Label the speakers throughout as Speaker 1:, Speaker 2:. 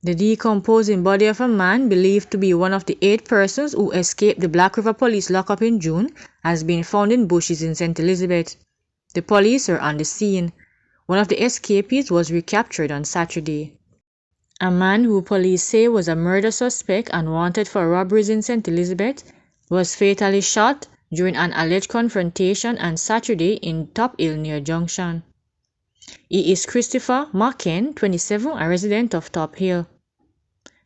Speaker 1: The decomposing body of a man believed to be one of the 8 persons who escaped the Black River Police lockup in June has been found in bushes in St. Elizabeth. The police are on the scene. One of the escapees was recaptured on Saturday. A man who police say was a murder suspect and wanted for robberies in St. Elizabeth was fatally shot during an alleged confrontation on Saturday in Top Hill near Junction. He is Christopher Machen, 27, a resident of Top Hill.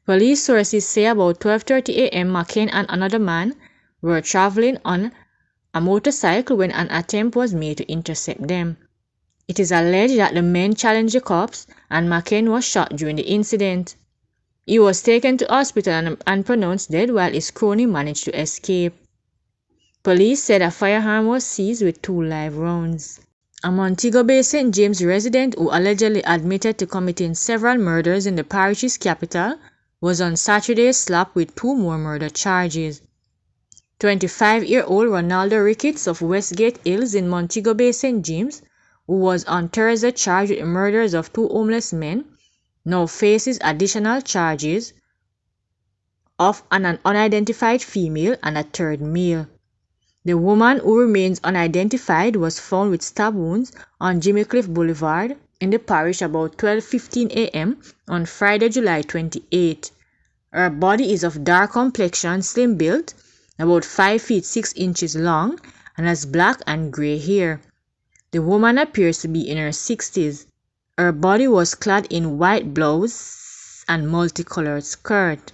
Speaker 1: Police sources say about 12:30 a.m. Machen and another man were traveling on a motorcycle when an attempt was made to intercept them. It is alleged that the men challenged the cops and Machen was shot during the incident. He was taken to hospital and pronounced dead while his crony managed to escape. Police said a firearm was seized with 2 live rounds. A Montego Bay St. James resident who allegedly admitted to committing several murders in the parish's capital was on Saturday slapped with 2 more murder charges. 25-year-old Ronaldo Ricketts of Westgate Hills in Montego Bay St. James, who was on Thursday charged with the murders of 2 homeless men, now faces additional charges of an unidentified female and a 3rd male. The woman, who remains unidentified, was found with stab wounds on Jimmy Cliff Boulevard in the parish about 12:15 a.m. on Friday, July 28. Her body is of dark complexion, slim built, about 5 feet 6 inches long, and has black and grey hair. The woman appears to be in her 60s. Her body was clad in white blouse and multicolored skirt.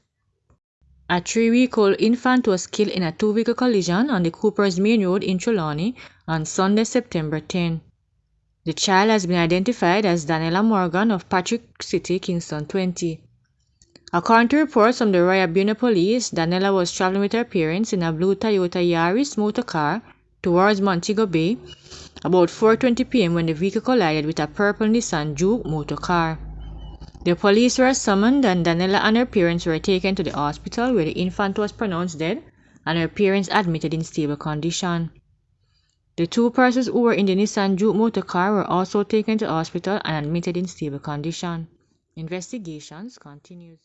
Speaker 1: A 3-week-old infant was killed in a 2-vehicle collision on the Coopers Main Road in Trelawney on Sunday, September 10. The child has been identified as Daniela Morgan of Patrick City, Kingston 20. According to reports from the Royal Buena Police, Daniela was traveling with her parents in a blue Toyota Yaris motor car towards Montego Bay about 4:20 p.m. when the vehicle collided with a purple Nissan Juke motor car. The police were summoned and Daniela and her parents were taken to the hospital where the infant was pronounced dead and her parents admitted in stable condition. The 2 persons who were in the Nissan Juke motor car were also taken to hospital and admitted in stable condition. Investigations continues.